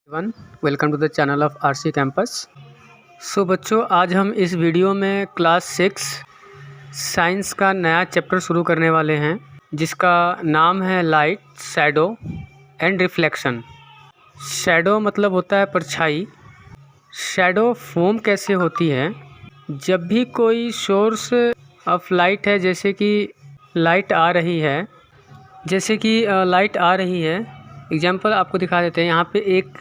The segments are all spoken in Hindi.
One welcome to the channel of RC campus. So बच्चों, आज हम इस वीडियो में क्लास 6 साइंस का नया चैप्टर शुरू करने वाले हैं, जिसका नाम है light, shadow and reflection. Shadow मतलब होता है परछाई। शैडो फॉर्म कैसे होती है? जब भी कोई सोर्स ऑफ लाइट है, जैसे कि लाइट आ रही है, एग्जाम्पल आपको दिखा देते हैं। यहाँ पे एक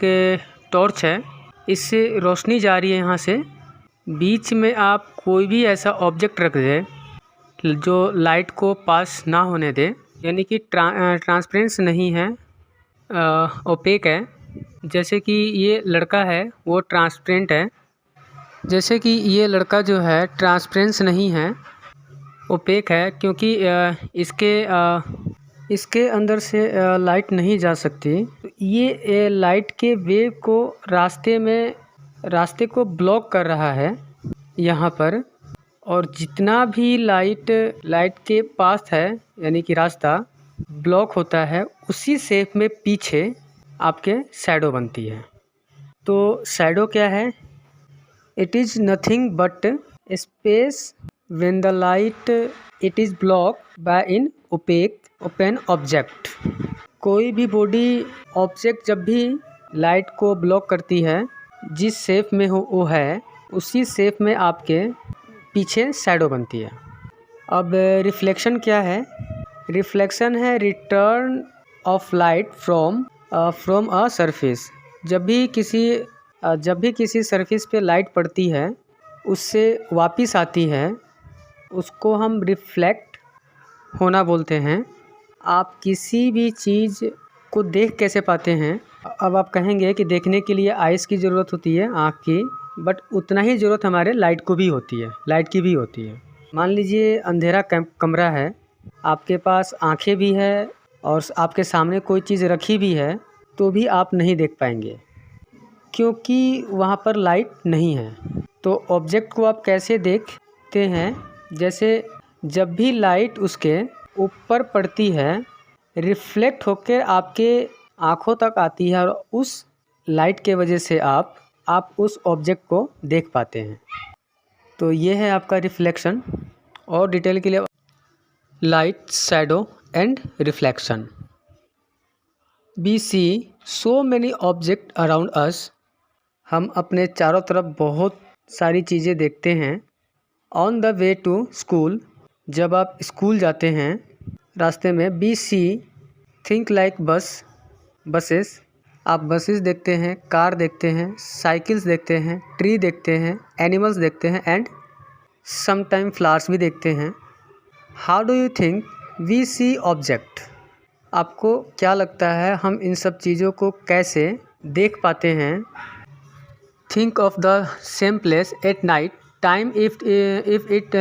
टॉर्च है, इससे रोशनी जा रही है। यहाँ से बीच में आप कोई भी ऐसा ऑब्जेक्ट रख दे जो लाइट को पास ना होने दे, यानी कि ट्रांसपेरेंस नहीं है, ओपेक है। जैसे कि ये लड़का है वो ट्रांसपेरेंट है, जैसे कि ये लड़का जो है ट्रांसपेरेंस नहीं है, ओपेक है, क्योंकि इसके अंदर से लाइट नहीं जा सकती। तो ये लाइट के वेव को रास्ते को ब्लॉक कर रहा है यहाँ पर। और जितना भी लाइट के पास है, यानी कि रास्ता ब्लॉक होता है, उसी शेप में पीछे आपके शैडो बनती है। तो शैडो क्या है? It is nothing but space when the light it is blocked by in open object. कोई भी बॉडी ऑब्जेक्ट जब भी लाइट को ब्लॉक करती है, जिस शेप में हो वो है, उसी शेप में आपके पीछे शैडो बनती है। अब रिफ्लेक्शन क्या है? रिफ्लेक्शन है return of light from a surface. जब भी किसी सरफेस पे लाइट पड़ती है, उससे वापस आती है, उसको हम रिफ्लेक्ट होना बोलते हैं। आप किसी भी चीज़ को देख कैसे पाते हैं? अब आप कहेंगे कि देखने के लिए आइज़ की ज़रूरत होती है, आँख की, बट उतना ही ज़रूरत हमारे लाइट की भी होती है। मान लीजिए अंधेरा कमरा है, आपके पास आँखें भी है और आपके सामने कोई चीज़ रखी भी है, तो भी आप नहीं देख पाएंगे, क्योंकि वहाँ पर लाइट नहीं है। तो ऑब्जेक्ट को आप कैसे देखते हैं? जैसे जब भी लाइट उसके ऊपर पड़ती है, रिफ्लेक्ट होकर आपके आँखों तक आती है, और उस लाइट के वजह से आप उस ऑब्जेक्ट को देख पाते हैं। तो ये है आपका रिफ्लेक्शन। और डिटेल के लिए light, shadow and reflection. We see so many object around us. हम अपने चारों तरफ बहुत सारी चीज़ें देखते हैं। On the way to school, जब आप स्कूल जाते हैं रास्ते में। We see think like buses. आप बसेस देखते हैं, कार देखते हैं, साइकिल्स देखते हैं, ट्री देखते हैं, एनिमल्स देखते हैं, एंड समटाइम फ्लावर्स भी देखते हैं। How do you think we see object? आपको क्या लगता है हम इन सब चीज़ों को कैसे देख पाते हैं? Think of the same place at night time if it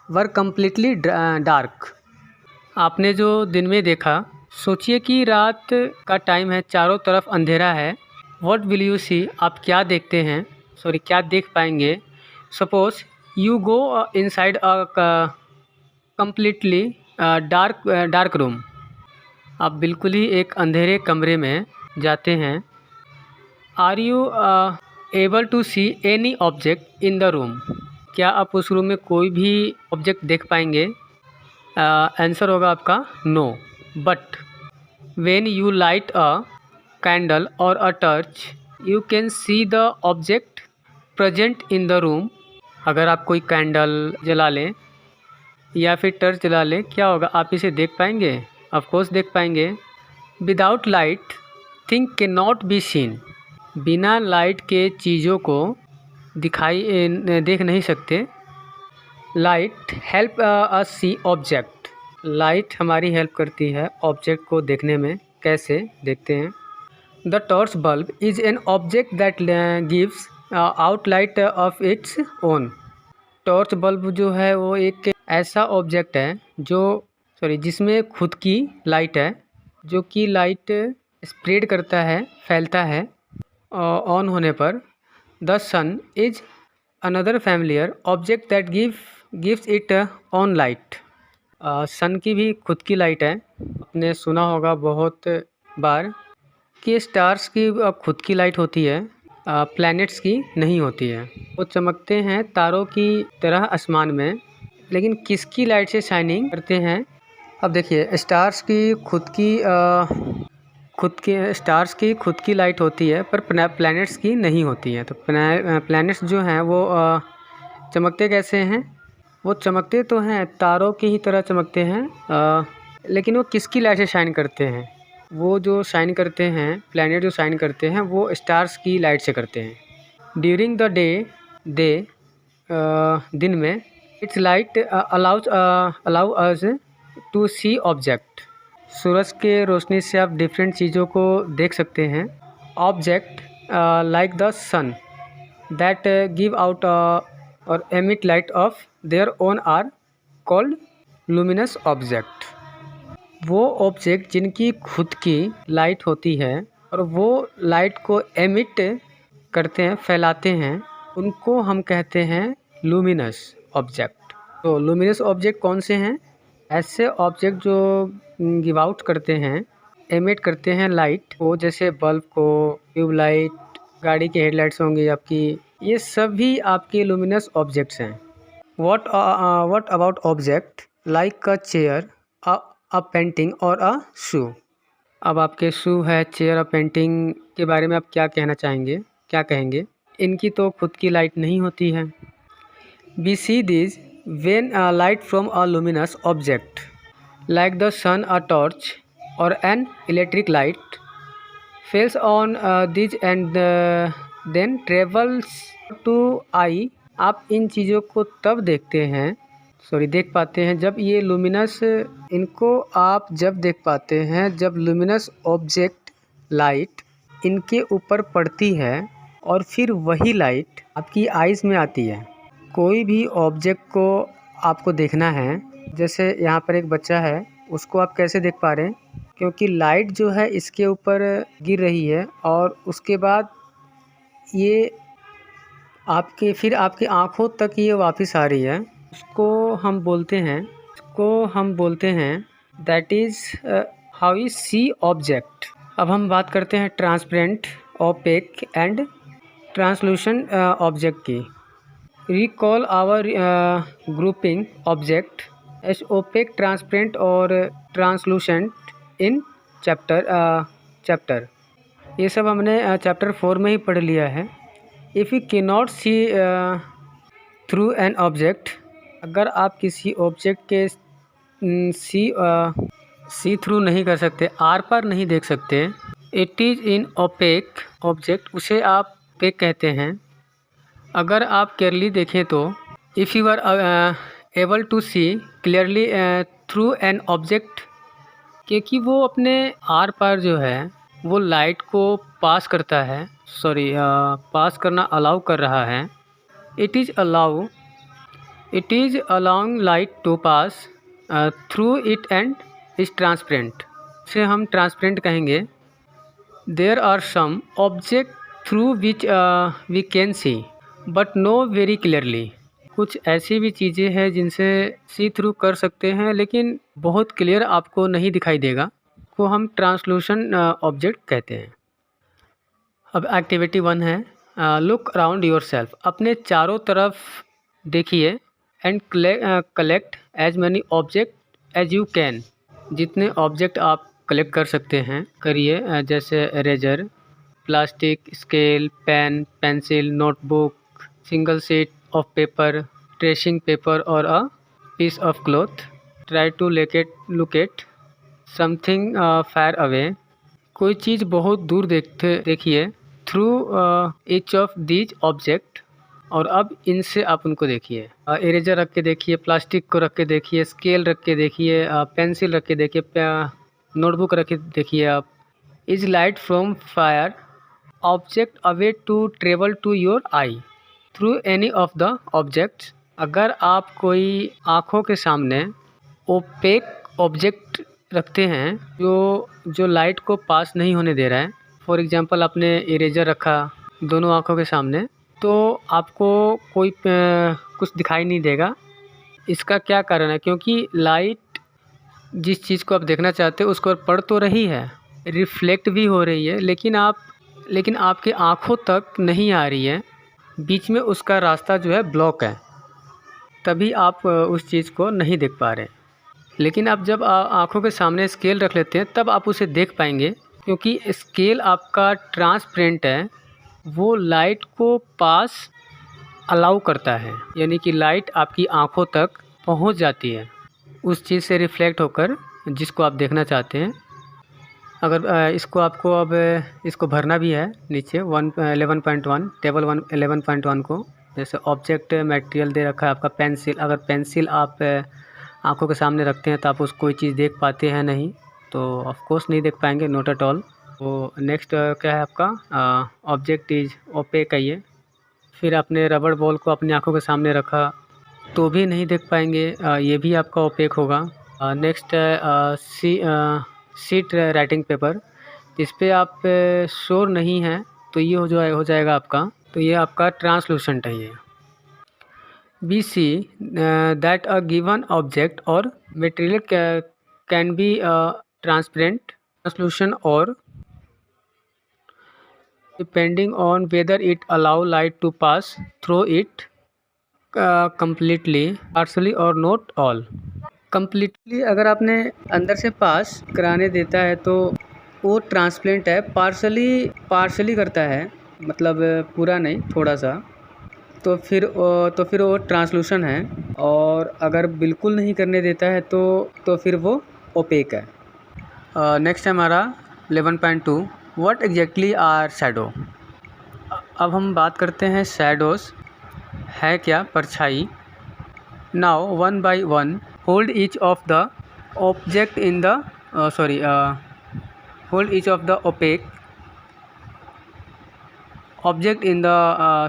were completely dark. आपने जो दिन में देखा, सोचिए कि रात का टाइम है, चारों तरफ अंधेरा है। What will you see? आप क्या क्या देख पाएंगे? Suppose you go inside a completely dark room. आप बिल्कुल ही एक अंधेरे कमरे में जाते हैं। Are you able to see any object in the room? क्या आप उस रूम में कोई भी ऑब्जेक्ट देख पाएंगे? आंसर होगा आपका no. But when you light a candle और a torch, you can see the object present in the room. अगर आप कोई कैंडल जला लें या फिर टर्च जला लें, क्या होगा? आप इसे देख पाएंगे? ऑफ कोर्स देख पाएंगे। Without light thing can not be seen. बिना लाइट के चीज़ों को देख नहीं सकते। लाइट हेल्प अस सी ऑब्जेक्ट। लाइट हमारी हेल्प करती है ऑब्जेक्ट को देखने में। कैसे देखते हैं? The torch bulb is an object that gives out light of its own. Torch bulb जो है वो एक ऐसा ऑब्जेक्ट है जिसमें खुद की लाइट है, जो कि लाइट स्प्रेड करता है, फैलता है ऑन होने पर। The sun is another familiar object that gives it on light. Sun की भी खुद की लाइट है, आपने सुना होगा बहुत बार। कि स्टार्स की खुद की लाइट होती है, प्लैनेट्स की नहीं होती है। वो चमकते हैं तारों की तरह आसमान में, लेकिन किसकी लाइट से शाइनिंग करते हैं? अब देखिए, स्टार्स की खुद की लाइट होती है, पर प्लैनेट्स की नहीं होती है। तो प्लैनेट्स जो हैं वो चमकते कैसे हैं? वो चमकते तो हैं तारों की ही तरह चमकते हैं, लेकिन वो किसकी लाइट से शाइन करते हैं? वो जो शाइन करते हैं, प्लैनेट जो शाइन करते हैं, वो स्टार्स की लाइट से करते हैं। ड्यूरिंग द डे दिन में it's light allow us to see object. सूरज के रोशनी से आप डिफरेंट चीज़ों को देख सकते हैं। Object like the sun that give out or emit light of their own are called luminous object. वो ऑब्जेक्ट जिनकी खुद की लाइट होती है और वो लाइट को एमिट करते हैं, फैलाते हैं, उनको हम कहते हैं लुमिनस ऑब्जेक्ट। तो लुमिनस ऑब्जेक्ट कौन से हैं? ऐसे ऑब्जेक्ट जो गिव आउट करते हैं, एमिट करते हैं लाइट को, जैसे बल्ब को, ट्यूबलाइट, गाड़ी की हेडलाइट्स होंगी आपकी, ये सभी आपके लुमिनस ऑब्जेक्ट्स हैं। What about object like a chair, a painting और अ शू? अब आपके शू है, चेयर और पेंटिंग के बारे में आप क्या कहना चाहेंगे, क्या कहेंगे? इनकी तो खुद की लाइट नहीं होती है। We see these when a light from a luminous object like the sun, a torch or an electric light falls on these and then travels to eye। आप इन चीज़ों को तब देख पाते हैं जब ये लुमिनस, इनको आप जब देख पाते हैं जब लुमिनस ऑब्जेक्ट लाइट इनके ऊपर पड़ती है और फिर वही लाइट आपकी आइज़ में आती है। कोई भी ऑब्जेक्ट को आपको देखना है, जैसे यहाँ पर एक बच्चा है, उसको आप कैसे देख पा रहे हैं? क्योंकि लाइट जो है इसके ऊपर गिर रही है और उसके बाद ये आपके आँखों तक ये वापस आ रही है। उसको हम बोलते हैं that is how we see object. अब हम बात करते हैं transparent, opaque and translucent object की। Recall our grouping object as opaque, transparent और translucent in chapter। ये सब हमने चैप्टर 4 में ही पढ़ लिया है। If you cannot see through an object, अगर आप किसी ऑब्जेक्ट के सी थ्रू नहीं कर सकते, आर पार नहीं देख सकते, it is in opaque object, उसे आप ओपेक कहते हैं। अगर आप केयरली देखें तो if you are able to see clearly through an object, क्योंकि वो अपने आर पार जो है वो लाइट को पास करना अलाउ कर रहा है। It is allowing light to pass through it and is transparent, से हम ट्रांसपेरेंट कहेंगे। There are some object through which we can see but no very clearly. कुछ ऐसी भी चीज़ें हैं जिनसे सी थ्रू कर सकते हैं, लेकिन बहुत क्लियर आपको नहीं दिखाई देगा, को हम ट्रांसलूशन ऑब्जेक्ट कहते हैं। अब एक्टिविटी 1 है, लुक अराउंड योर सेल्फ। अपने चारों तरफ देखिए and collect as many object as you can. जितने ऑब्जेक्ट आप कलेक्ट कर सकते हैं करिए, जैसे eraser, plastic, scale, pen, pencil, notebook, single sheet of paper, tracing paper और a piece of cloth. Try to locate something far away. कोई चीज़ बहुत दूर देखिए through each of these object, और अब इनसे आप उनको देखिए। इरेजर रख के देखिए, प्लास्टिक को रख के देखिए, स्केल रख के देखिए, पेंसिल रख के देखिए, नोटबुक रख के देखिए। आप is light from fire object away to travel to your eye through any of the objects. अगर आप कोई आँखों के सामने ओपेक ऑब्जेक्ट रखते हैं जो लाइट को पास नहीं होने दे रहा है, फॉर एग्जांपल आपने इरेजर रखा दोनों आँखों के सामने, तो आपको कोई कुछ दिखाई नहीं देगा। इसका क्या कारण है? क्योंकि लाइट जिस चीज़ को आप देखना चाहते हो उसको पड़ तो रही है, रिफ्लेक्ट भी हो रही है, लेकिन आपके आँखों तक नहीं आ रही है, बीच में उसका रास्ता जो है ब्लॉक है, तभी आप उस चीज़ को नहीं देख पा रहे। लेकिन आप जब आँखों के सामने स्केल रख लेते हैं तब आप उसे देख पाएंगे, क्योंकि स्केल आपका ट्रांसपेरेंट है, वो लाइट को पास अलाउ करता है, यानी कि लाइट आपकी आँखों तक पहुंच जाती है उस चीज़ से रिफ्लेक्ट होकर जिसको आप देखना चाहते हैं। अगर इसको आपको अब इसको भरना भी है नीचे 11.1 टेबल 11.1 को, जैसे ऑब्जेक्ट मटेरियल दे रखा है आपका पेंसिल। अगर पेंसिल आप आँखों के सामने रखते हैं तो आप उसको कोई चीज़ देख पाते हैं नहीं, तो ऑफ कोर्स नहीं देख पाएंगे, नॉट एट ऑल। तो नेक्स्ट क्या है आपका ऑब्जेक्ट इज ओपेक है ये। फिर आपने रबड़ बॉल को अपनी आँखों के सामने रखा तो भी नहीं देख पाएंगे, ये भी आपका ओपेक होगा। नेक्स्ट है सीट राइटिंग पेपर, इस पे आप श्योर नहीं हैं तो ये हो जाएगा आपका, तो ये आपका ट्रांसलूसेंट है ये। Be see that a given object और material can be transparent, translucent और depending on whether it allow light to pass through it completely, partially or not all। completely अगर आपने अंदर से पास कराने देता है तो वो ट्रांसपेरेंट है, पार्शली करता है, मतलब पूरा नहीं, थोड़ा सा, तो फिर वो ट्रांसलूशन है। और अगर बिल्कुल नहीं करने देता है तो फिर वो ओपेक है। नेक्स्ट है हमारा 11.2 व्हाट एग्जैक्टली आर शैडो। अब हम बात करते हैं शैडोज है क्या, परछाई। Now one by one hold each of the object in the hold each of the opaque object in the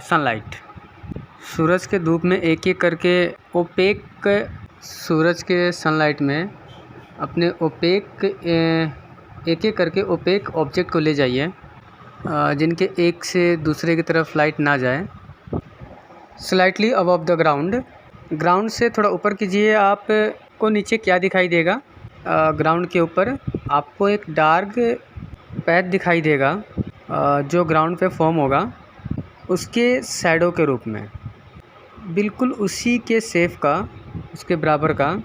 sunlight. सूरज के धूप में एक एक करके ओपेक, सूरज के सनलाइट में अपने ओपेक एक एक करके ओपेक ऑब्जेक्ट को ले जाइए, जिनके एक से दूसरे की तरफ लाइट ना जाए। Slightly above the ground, ground से थोड़ा ऊपर कीजिए। आप को नीचे क्या दिखाई देगा, ग्राउंड के ऊपर आपको एक डार्क पैथ दिखाई देगा जो ग्राउंड पे फॉर्म होगा, उसके शैडो के रूप में, बिल्कुल उसी के शेप का, उसके बराबर का।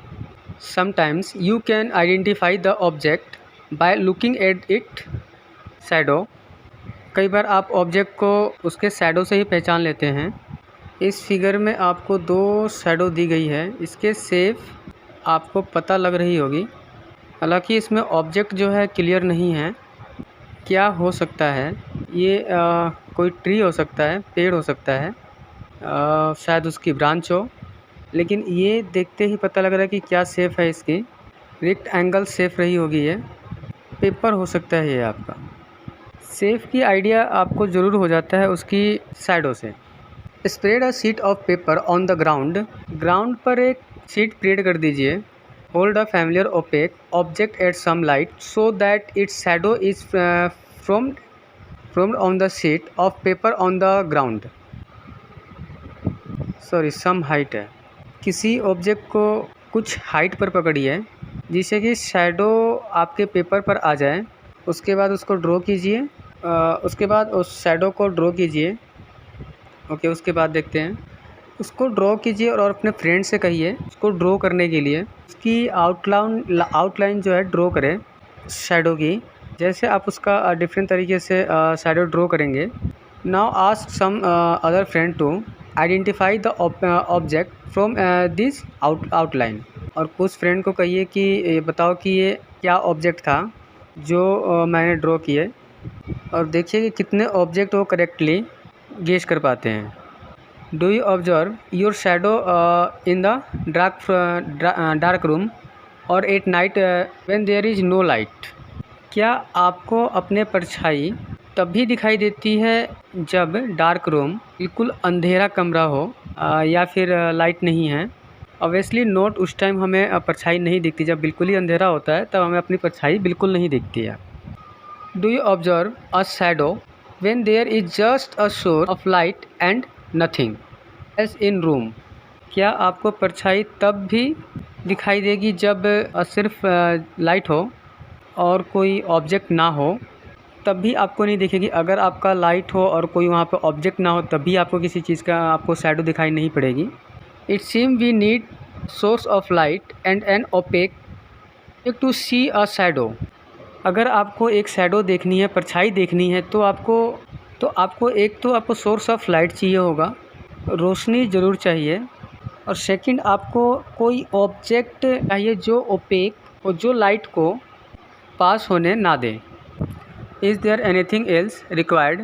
Sometimes you can identify the object by looking at it shadow, कई बार आप ऑब्जेक्ट को उसके शैडो से ही पहचान लेते हैं। इस फिगर में आपको दो शैडो दी गई है, इसके शेप आपको पता लग रही होगी, हालांकि इसमें ऑब्जेक्ट जो है क्लियर नहीं है। क्या हो सकता है ये, कोई ट्री हो सकता है, पेड़ हो सकता है, शायद उसकी ब्रांच हो, लेकिन ये देखते ही पता लग रहा है कि क्या शेप है इसकी, रेक्ट एंगल शेप रही होगी ये, पेपर हो सकता है ये आपका। शेप की आइडिया आपको ज़रूर हो जाता है उसकी शैडो से। Spread a sheet of paper on the ground, ground पर एक शीट स्प्रेड कर दीजिए। Hold a familiar opaque object at some light so that its shadow is formed on the sheet of paper on the ground, some height है। किसी ऑब्जेक्ट को कुछ हाइट पर पकड़िए जिससे कि शैडो आपके पेपर पर आ जाए, उसके बाद उसको ड्रॉ कीजिए, उसके बाद उस शैडो को ड्रॉ कीजिए। ओके, उसके बाद देखते हैं, उसको ड्रॉ कीजिए और अपने फ्रेंड से कहिए उसको ड्रॉ करने के लिए उसकी आउटलाइन जो है ड्रॉ करें शैडो की, जैसे आप उसका डिफरेंट तरीके से शैडो ड्रॉ करेंगे। Now ask some other friend to identify the object from this outline, और कुछ फ्रेंड को कहिए कि ये बताओ कि ये क्या ऑब्जेक्ट था जो मैंने ड्रॉ किए, और देखिए कि कितने ऑब्जेक्ट वो करेक्टली गेस कर पाते हैं। Do you observe your shadow in the dark room or at night when there is no light, क्या आपको अपने परछाई तब भी दिखाई देती है जब डार्क रूम, बिल्कुल अंधेरा कमरा हो या फिर लाइट नहीं है। ऑब्वियसली नोट, उस टाइम हमें परछाई नहीं दिखती, जब बिल्कुल ही अंधेरा होता है तब हमें अपनी परछाई बिल्कुल नहीं दिखती है। Do you observe a shadow when there is just a source of light and nothing else in room, क्या आपको परछाई तब भी दिखाई देगी जब सिर्फ लाइट हो और कोई ऑब्जेक्ट ना हो तब भी आपको नहीं दिखेगी। अगर आपका लाइट हो और कोई वहाँ पे ऑब्जेक्ट ना हो तब भी आपको किसी चीज़ का आपको शैडो दिखाई नहीं पड़ेगी। It seem we need source of light and an opaque to see a shadow. अगर आपको एक शैडो देखनी है, परछाई देखनी है, तो आपको सोर्स ऑफ लाइट चाहिए होगा, रोशनी ज़रूर चाहिए। और सेकंड आपको कोई ऑब्जेक्ट चाहिए जो ओपेक और जो लाइट को पास होने ना दे। Is there anything else required?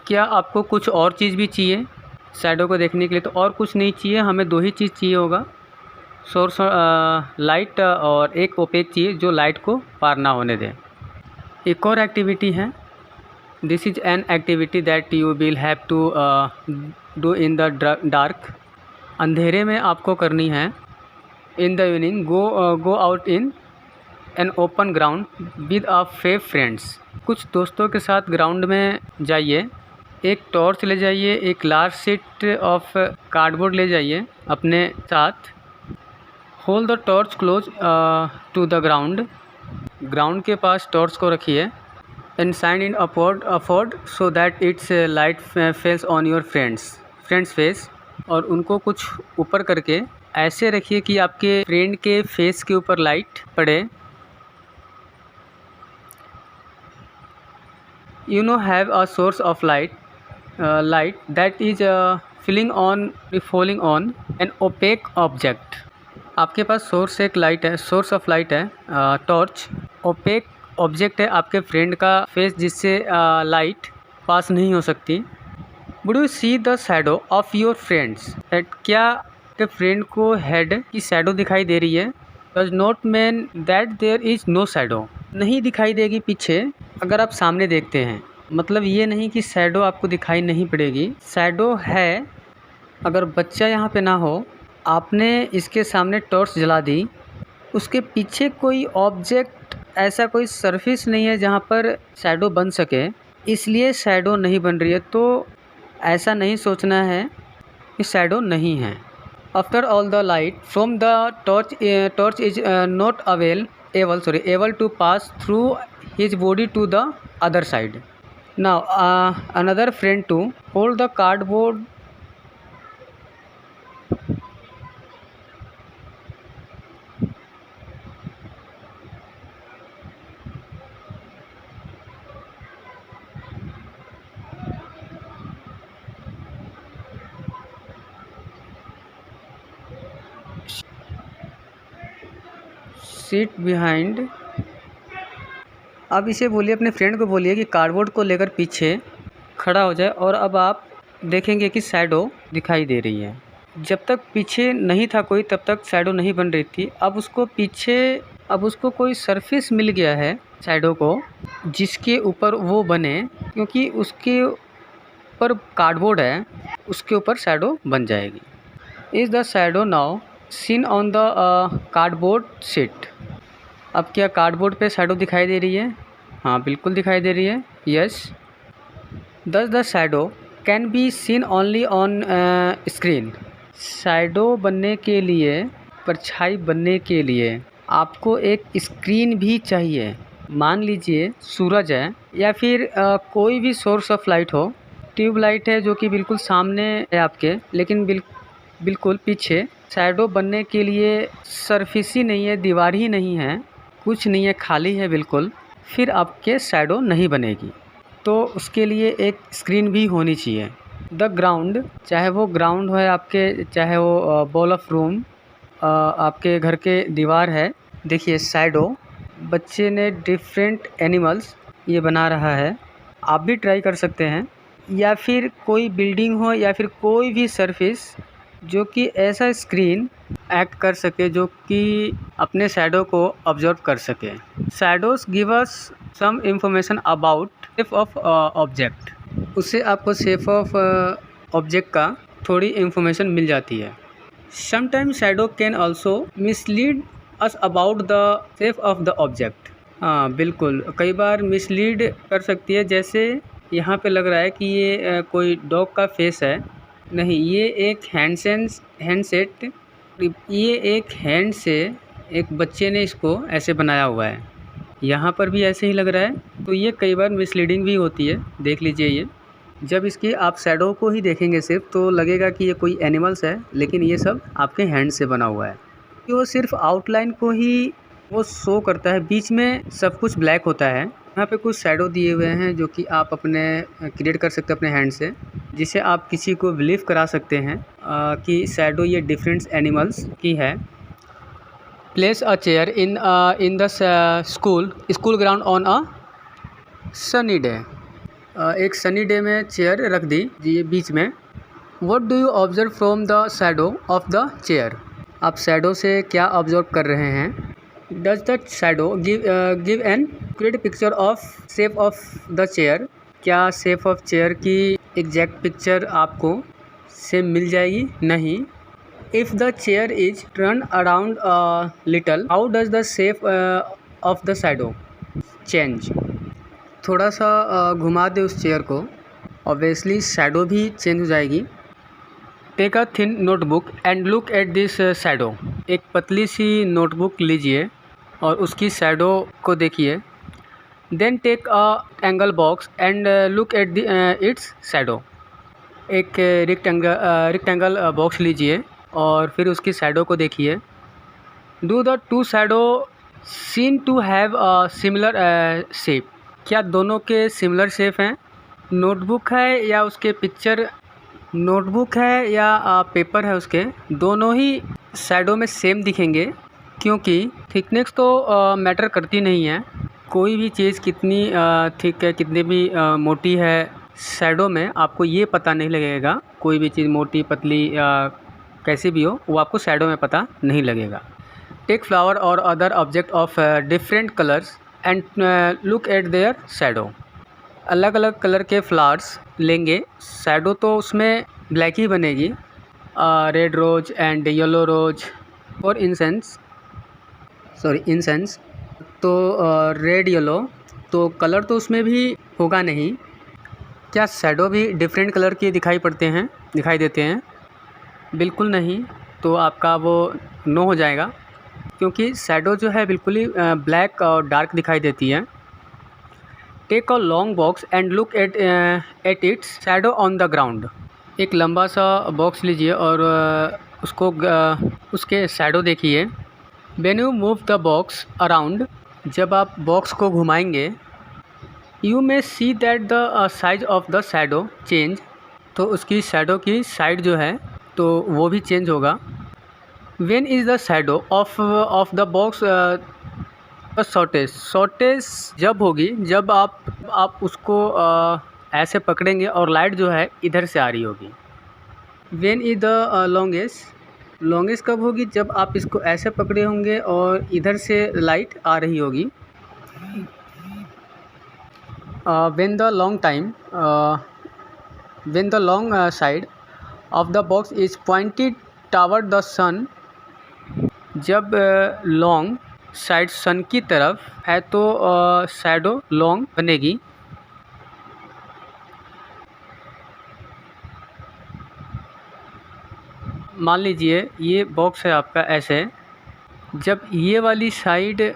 क्या आपको कुछ और चीज़ भी चाहिए शैडो को देखने के लिए? तो और कुछ नहीं चाहिए, हमें 2 ही चीज़ चाहिए होगा, सोर्स लाइट और एक ओपेक चाहिए जो लाइट को पार ना होने दे। एक और एक्टिविटी है, this is an activity that you will have to do in the dark. अंधेरे में आपको करनी है। In the evening go out in an open ground with a few friends. कुछ दोस्तों के साथ ग्राउंड में जाइए, एक टॉर्च ले जाइए, एक लार्ज शीट ऑफ कार्डबोर्ड ले जाइए अपने साथ। Hold the torch close to the ground के पास टॉर्च को रखिए। And shine in upward so that its light falls on your friend's face. और उनको कुछ ऊपर करके ऐसे रखिए कि आपके फ्रेंड के फेस के ऊपर लाइट पड़े। You know have a source of light that is falling on an opaque object. आपके पास सोर्स ऑफ लाइट है, टॉर्च। ओपेक ऑब्जेक्ट है आपके फ्रेंड का फेस जिससे लाइट पास नहीं हो सकती। Would you see the shadow of your friends? क्या आपके फ्रेंड को हेड की शैडो दिखाई दे रही है? Does not mean that there is no shadow. नहीं दिखाई देगी पीछे अगर आप सामने देखते हैं, मतलब ये नहीं कि शैडो आपको दिखाई नहीं पड़ेगी, शैडो है। अगर बच्चा यहाँ पे ना हो, आपने इसके सामने टॉर्च जला दी, उसके पीछे कोई ऑब्जेक्ट, ऐसा कोई सरफेस नहीं है जहाँ पर शैडो बन सके, इसलिए शैडो नहीं बन रही है। तो ऐसा नहीं सोचना है कि शैडो नहीं है। After all the light from the torch is not able to pass through his body to the other side. Now another friend to hold the cardboard sheet behind. अब इसे बोलिए, अपने फ्रेंड को बोलिए कि कार्डबोर्ड को लेकर पीछे खड़ा हो जाए। और अब आप देखेंगे कि शैडो दिखाई दे रही है। जब तक पीछे नहीं था कोई तब तक शैडो नहीं बन रही थी। अब उसको कोई सरफेस मिल गया है शैडो को जिसके ऊपर वो बने, क्योंकि उसके ऊपर कार्डबोर्ड है, उसके ऊपर शैडो बन जाएगी। Is the shadow now seen on the cardboard sheet? अब क्या कार्डबोर्ड पे शैडो दिखाई दे रही है? हाँ, बिल्कुल दिखाई दे रही है। यस। दस the shadow can be seen only on screen? Shadow बनने के लिए, परछाई बनने के लिए आपको एक स्क्रीन भी चाहिए। मान लीजिए सूरज है या फिर कोई भी सोर्स ऑफ लाइट हो, ट्यूबलाइट है जो कि बिल्कुल सामने है आपके, लेकिन बिल्कुल पीछे। शैडो बनने के लिए सरफेस ही नहीं है, दीवार ही नहीं है, कुछ नहीं है, खाली है बिल्कुल, फिर आपके शैडो नहीं बनेगी। तो उसके लिए एक स्क्रीन भी होनी चाहिए। द ग्राउंड, चाहे वो ग्राउंड है आपके, चाहे वो बॉल ऑफ रूम आपके घर के दीवार है। देखिए शैडो बच्चे ने डिफरेंट एनिमल्स ये बना रहा है, आप भी ट्राई कर सकते हैं। या फिर कोई बिल्डिंग हो या फिर कोई भी सरफेस जो कि ऐसा स्क्रीन एक्ट कर सके जो कि अपने शैडो को ऑब्जर्व कर सके। Shadows give us some information about shape of object. उससे आपको शेप ऑफ ऑब्जेक्ट का थोड़ी इंफॉर्मेशन मिल जाती है। Sometimes shadow can also mislead us about the shape of the object. हाँ बिल्कुल, कई बार मिसलीड कर सकती है। जैसे यहाँ पे लग रहा है कि ये कोई डॉग का फेस है, नहीं, ये एक ये एक हैंड से एक बच्चे ने इसको ऐसे बनाया हुआ है। यहाँ पर भी ऐसे ही लग रहा है। तो ये कई बार मिसलीडिंग भी होती है, देख लीजिए। ये जब इसकी आप शैडो को ही देखेंगे सिर्फ तो लगेगा कि ये कोई एनिमल्स है, लेकिन ये सब आपके हैंड से बना हुआ है। कि वो सिर्फ आउटलाइन को ही वो शो करता है, बीच में सब कुछ ब्लैक होता है। यहाँ पे कुछ शैडो दिए हुए हैं जो कि आप अपने क्रिएट कर सकते हैं अपने हैंड से, जिसे आप किसी को बिलीव करा सकते हैं कि शैडो ये डिफरेंट एनिमल्स की है। Place a chair in the school ground on a sunny day. एक सनी डे में चेयर रख दी ये बीच में। What do you observe from the shadow of the chair. आप शैडो से क्या ऑब्जर्व कर रहे हैं। Does the shadow give an clear picture of shape of the chair. क्या शेप ऑफ चेयर की एग्जैक्ट पिक्चर आपको से मिल जाएगी। नहीं। If the chair is turn around a little how does the shape of the shadow change. थोड़ा सा घुमा दे उस चेयर को, ऑब्वियसली शैडो भी चेंज हो जाएगी। Take a thin notebook and look at this shadow. एक पतली सी नोटबुक लीजिए और उसकी शैडो को देखिए। Then take a angle box and look at its shadow. एक रेक्टेंगल बॉक्स लीजिए और फिर उसकी शैडो को देखिए। Do the two shadow seen to have a similar shape. क्या दोनों के सिमिलर शेप हैं। नोटबुक है या उसके पिक्चर, नोटबुक है या पेपर है उसके, दोनों ही शैडो में सेम दिखेंगे, क्योंकि थिकनेस तो मैटर करती नहीं है। कोई भी चीज़ कितनी थिक है, कितनी भी मोटी है, शैडो में आपको ये पता नहीं लगेगा। कोई भी चीज़ मोटी पतली कैसी भी हो, वो आपको शैडो में पता नहीं लगेगा। टेक फ्लावर और other object of different colours and look eight there shadow. अलग अलग कलर के फ्लावर्स लेंगे, शैडो तो उसमें ब्लैक ही बनेगी। रेड रोज एंड येलो रोज और इंसेंस तो रेड येलो तो कलर तो उसमें भी होगा नहीं। क्या शैडो भी डिफरेंट कलर के दिखाई देते हैं। बिल्कुल नहीं, तो आपका वो नो हो जाएगा, क्योंकि शैडो जो है बिल्कुल ही ब्लैक और डार्क दिखाई देती है। Take a long box and look at its shadow on the ground. एक लंबा सा बॉक्स लीजिए और उसके शैडो देखिए। When you move the box around, जब आप बॉक्स को घुमाएंगे, you may see that the size of the shadow change. तो उसकी शैडो की साइड जो है तो वो भी चेंज होगा। When is the shadow of the box shortage जब होगी, जब आप उसको ऐसे पकड़ेंगे और लाइट जो है इधर से आ रही होगी। व्हेन इज द लॉन्गेस्ट कब होगी, जब आप इसको ऐसे पकड़े होंगे और इधर से लाइट आ रही होगी। When the long side of the box is pointed toward the sun. जब लॉन्ग साइड सन की तरफ है तो शैडो लॉन्ग बनेगी। मान लीजिए ये बॉक्स है आपका ऐसे, जब ये वाली साइड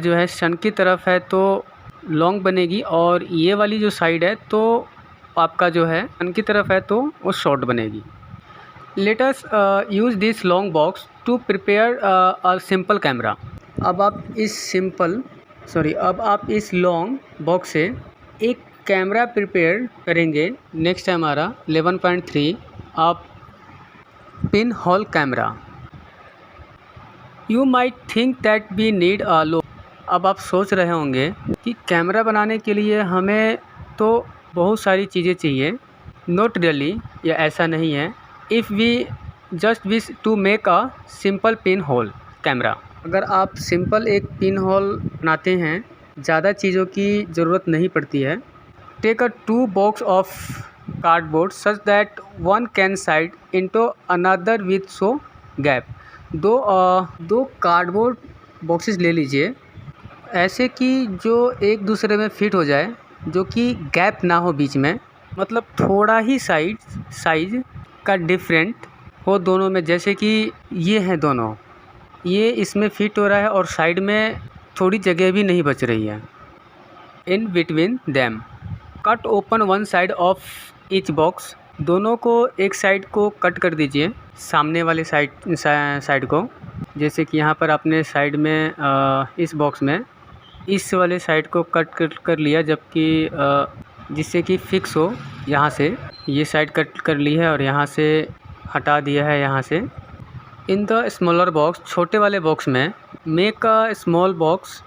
जो है सन की तरफ है तो लॉन्ग बनेगी, और ये वाली जो साइड है तो आपका जो है सन की तरफ है तो वो शॉर्ट बनेगी। Let us use this long box to prepare a simple camera. अब आप इस लॉन्ग बॉक्स से एक कैमरा प्रिपेयर करेंगे। नेक्स्ट है हमारा 11.3 आप pin hole camera. You might think that we need a low. अब आप सोच रहे होंगे कि कैमरा बनाने के लिए हमें तो बहुत सारी चीज़ें चाहिए। नॉट रियली, या ऐसा नहीं है। If we just wish to make a simple pin hole camera. अगर आप सिंपल एक पिन होल बनाते हैं, ज़्यादा चीज़ों की ज़रूरत नहीं पड़ती है। Take a 2 box of cardboard such that one can slide into another with so gap. दो कार्डबोर्ड बॉक्सेस ले लीजिए, ऐसे कि जो एक दूसरे में फिट हो जाए, जो कि गैप ना हो बीच में, मतलब थोड़ा ही साइज का डिफरेंट हो दोनों में। जैसे कि ये हैं दोनों, ये इसमें फिट हो रहा है और साइड में थोड़ी जगह भी नहीं बच रही है। In between them cut open one side of each box, दोनों को एक साइड को कट कर दीजिए, सामने वाले साइड को। जैसे कि यहाँ पर आपने साइड में इस बॉक्स में इस वाले साइड को कट कर लिया, जबकि जिससे कि फिक्स हो। यहाँ से ये साइड कट कर ली है और यहाँ से हटा दिया है यहाँ से। इन द स्मॉलर बॉक्स, छोटे वाले बॉक्स में make a small box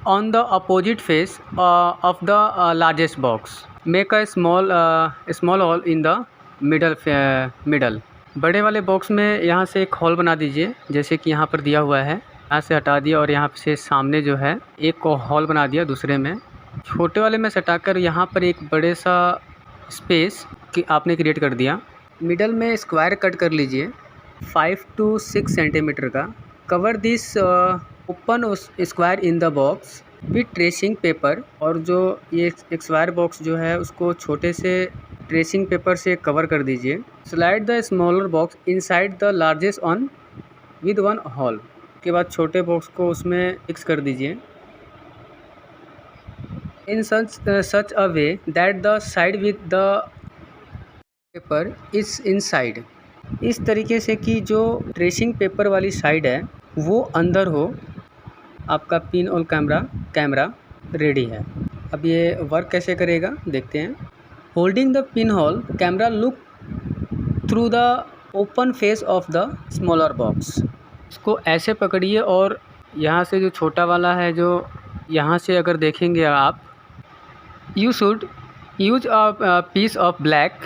on the opposite face of the largest box, make a small hall in the middle. बड़े वाले बॉक्स में यहाँ से एक हॉल बना दीजिए, जैसे कि यहाँ पर दिया हुआ है। यहाँ से हटा दिया और यहाँ से सामने जो है एक हॉल बना दिया दूसरे में। छोटे वाले में सटाकर यहाँ पर एक बड़े सा स्पेस कि आपने क्रिएट कर दिया। मिडल में स्क्वायर कट कर लीजिए 5 to 6 सेंटीमीटर का। Cover this open square in the box with tracing paper, और जो ये एक स्क्वायर बॉक्स जो है उसको छोटे से ट्रेसिंग पेपर से कवर कर दीजिए। Slide the smaller box inside the largest on with one hole, के बाद छोटे बॉक्स को उसमें फिक्स कर दीजिए। In such a way that the side with the paper is inside, इस तरीके से कि जो ट्रेसिंग पेपर वाली साइड है वो अंदर हो। आपका पिन होल कैमरा रेडी है। अब ये वर्क कैसे करेगा देखते हैं। Holding the pin hole camera look through the open face of the smaller box, इसको ऐसे पकड़िए और यहाँ से जो छोटा वाला है, जो यहाँ से अगर देखेंगे आप, you should use a piece of black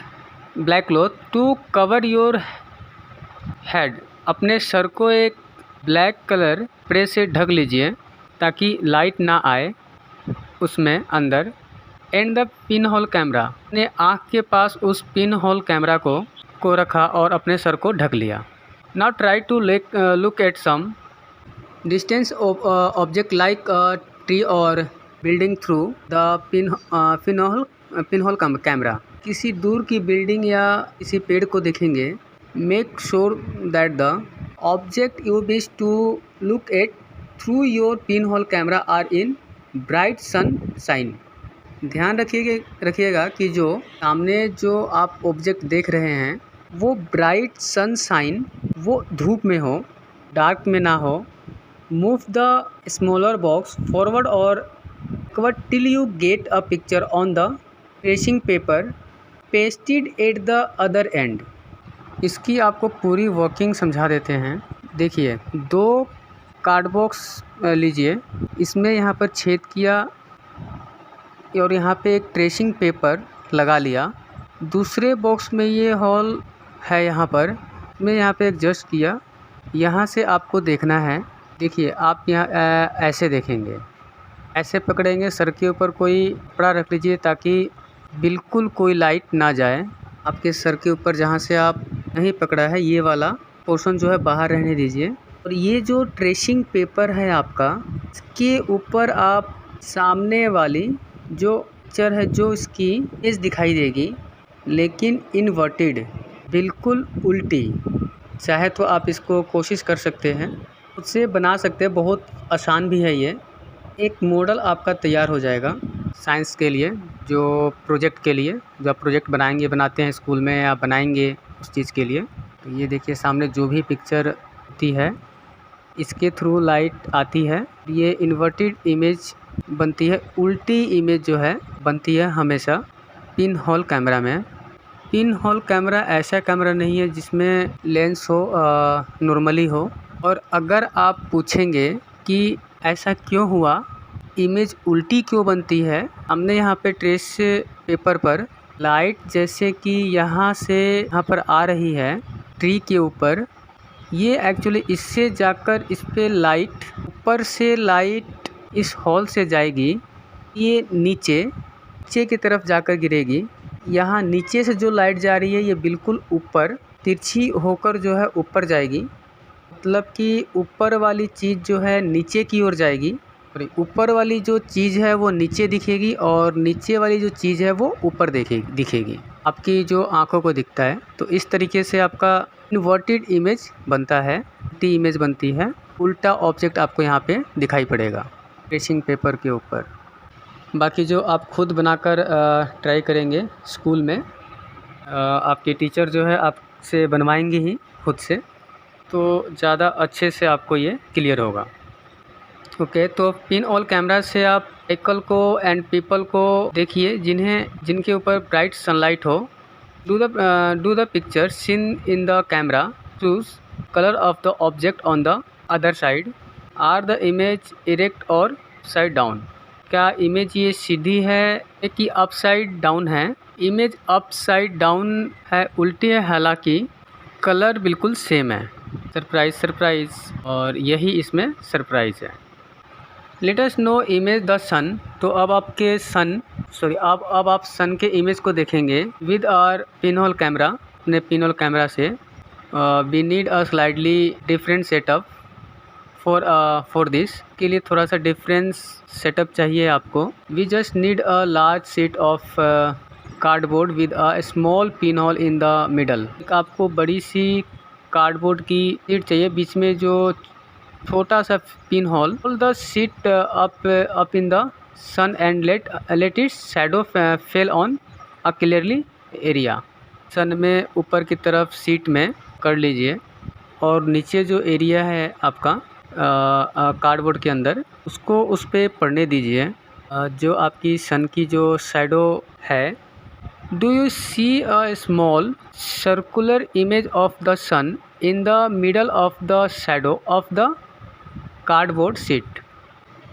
cloth to cover your head, अपने सर को एक ब्लैक कलर स्प्रे से ढक लीजिए ताकि लाइट ना आए उसमें अंदर। And the pin hole camera, अपने आँख के पास उस पिन होल कैमरा को रखा और अपने सर को ढक लिया। Now try to look at some distance object like tree or building through the pin hole camera, किसी दूर की बिल्डिंग या किसी पेड़ को देखेंगे। Make sure that the object you wish to look at through your pin hole camera are in bright sunshine, ध्यान रखिएगा कि जो सामने जो आप ऑब्जेक्ट देख रहे हैं वो ब्राइट सनशाइन, वो धूप में हो, डार्क में ना हो। Move the smaller box forward or backward till you get a picture on the tracing paper pasted at the other end. इसकी आपको पूरी वर्किंग समझा देते हैं। देखिए, 2 कार्ड बॉक्स लीजिए, इसमें यहाँ पर छेद किया और यहाँ पे एक ट्रेसिंग पेपर लगा लिया। दूसरे बॉक्स में ये हॉल है, यहाँ पर मैं यहाँ पे एडजस्ट किया। यहाँ से आपको देखना है। देखिए, आप यहाँ ऐसे देखेंगे, ऐसे पकड़ेंगे, सर के ऊपर कोई कपड़ा रख लीजिए ताकि बिल्कुल कोई लाइट ना जाए आपके सर के ऊपर। जहाँ से आप नहीं पकड़ा है ये वाला पोर्शन जो है बाहर रहने दीजिए। और ये जो ट्रेसिंग पेपर है आपका, इसके ऊपर आप सामने वाली जो पिक्चर है, जो इसकी इमेज दिखाई देगी, लेकिन इन्वर्टेड, बिल्कुल उल्टी। चाहे तो आप इसको कोशिश कर सकते हैं, खुद से बना सकते हैं, बहुत आसान भी है ये। एक मॉडल आपका तैयार हो जाएगा साइंस के लिए, जो प्रोजेक्ट के लिए, जो आप प्रोजेक्ट बनाते हैं स्कूल में या बनाएंगे उस चीज़ के लिए। तो ये देखिए, सामने जो भी पिक्चर होती है इसके थ्रू लाइट आती है, ये इन्वर्टेड इमेज बनती है, उल्टी इमेज जो है बनती है हमेशा पिन होल कैमरा में। पिन होल कैमरा ऐसा कैमरा नहीं है जिसमें लेंस हो नॉर्मली हो। और अगर आप पूछेंगे कि ऐसा क्यों हुआ, इमेज उल्टी क्यों बनती है, हमने यहाँ पे ट्रेस पेपर पर लाइट जैसे कि यहाँ से यहाँ पर आ रही है ट्री के ऊपर, ये एक्चुअली इससे जाकर इस पे लाइट, ऊपर से लाइट इस हॉल से जाएगी, ये नीचे की तरफ जाकर गिरेगी। यहाँ नीचे से जो लाइट जा रही है ये बिल्कुल ऊपर तिरछी होकर जो है ऊपर जाएगी, मतलब कि ऊपर वाली चीज़ जो है नीचे की ओर जाएगी, और ऊपर वाली जो चीज़ है वो नीचे दिखेगी और नीचे वाली जो चीज़ है वो ऊपर दिखेगी आपकी जो आँखों को दिखता है। तो इस तरीके से आपका इन्वर्टेड इमेज बनता है, टी इमेज बनती है। उल्टा ऑब्जेक्ट आपको यहाँ पे दिखाई पड़ेगा ट्रेसिंग पेपर के ऊपर। बाकी जो आप खुद बनाकर ट्राई करेंगे स्कूल में, आपके टीचर जो है आपसे बनवाएंगे ही खुद से, तो ज़्यादा अच्छे से आपको ये क्लियर होगा। ओके, तो पिन होल कैमरा से आप व्हीकल को एंड पीपल को देखिए जिनके ऊपर ब्राइट सनलाइट हो। Do the picture seen in the camera, choose colour of the object on the other side. Are the image erect और साइड डाउन? क्या इमेज ये सीधी है कि अपसाइड डाउन है? इमेज अपसाइड डाउन है, उल्टी है, हालांकि कलर बिल्कुल सेम है। सरप्राइज, और यही इसमें सरप्राइज है। Let us know image the sun. तो अब आप सन के इमेज को देखेंगे विद आवर पिनहोल कैमरा, अपने पिनहोल कैमरा से। We need a slightly different setup for this. के लिए थोड़ा सा डिफरेंस सेटअप चाहिए आपको। We just need a large sheet of cardboard with a small pin hole in the middle. आपको बड़ी सी कार्डबोर्ड की शीट चाहिए, बीच में जो छोटा सा pin hole. The sheet up in the sun and let its shadow fell on a clearly area. Sun में ऊपर की तरफ सीट में कर लीजिए, और नीचे जो एरिया है आपका कार्डबोर्ड के अंदर, उसको उस पर पड़ने दीजिए। जो आपकी सन की जो शैडो है। Do you see a small circular image of the sun in the middle of the shadow of the cardboard sheet?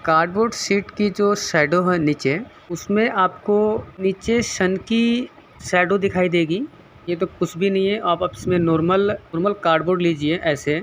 Cardboard sheet की जो शैडो है नीचे, उसमें आपको नीचे सन की शैडो दिखाई देगी। ये तो कुछ भी नहीं है, आप इसमें नॉर्मल कार्डबोर्ड लीजिए ऐसे।